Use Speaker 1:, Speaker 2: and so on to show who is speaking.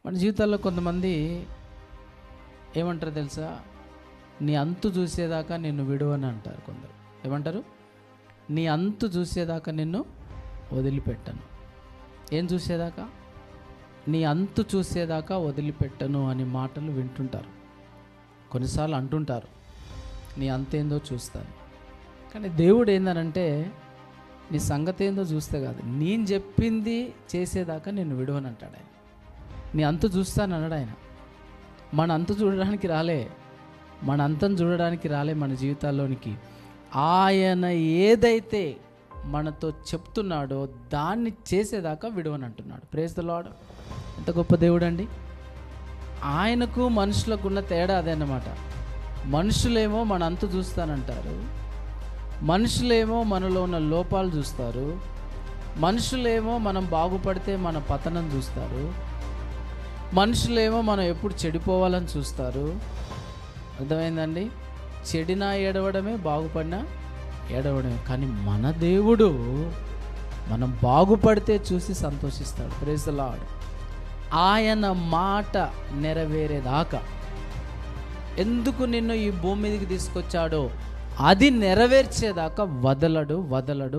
Speaker 1: మన జీవితాల్లో కొంతమంది ఏమంటారు తెలుసా, నీ అంతు చూసేదాకా నిన్ను విడువని అంటారు. కొందరు ఏమంటారు, నీ అంతు చూసేదాకా నిన్ను వదిలిపెట్టను. ఏం చూసేదాకా? నీ అంతు చూసేదాకా వదిలిపెట్టను అని మాటలు వింటుంటారు. కొన్నిసార్లు అంటుంటారు, నీ అంతేందో చూస్తాను. కానీ దేవుడు ఏందనంటే, నీ సంగతి ఏందో చూస్తే కాదు, నేను చెప్పింది చేసేదాకా నేను విడువని అంటాడు ఆయన. నీ అంతు చూస్తాను అన్నాడు ఆయన. మన అంతు చూడడానికి రాలే, మన అంతం చూడడానికి రాలే మన జీవితాల్లోనికి. ఆయన ఏదైతే మనతో చెప్తున్నాడో దాన్ని చేసేదాకా విడువని అంటున్నాడు. Praise the Lord. ఎంత గొప్ప దేవుడు అండి. ఆయనకు మనుషులకు ఉన్న తేడా అదన్నమాట. మనుషులేమో మన అంతు చూస్తానంటారు, మనుషులేమో మనలో ఉన్న లోపాలు చూస్తారు, మనుషులేమో మనం బాగుపడితే మన పతనం చూస్తారు, మనుషులేమో మనం ఎప్పుడు చెడిపోవాలని చూస్తారు. అర్థమైందండి? చెడినా ఏడవడమే, బాగుపడినా ఏడవడమే. కానీ మన దేవుడు మనం బాగుపడితే చూసి సంతోషిస్తాడు. Praise the Lord. ఆయన మాట నెరవేరేదాకా, ఎందుకు నిన్ను ఈ భూమి మీదకి తీసుకొచ్చాడో అది నెరవేర్చేదాకా వదలడు.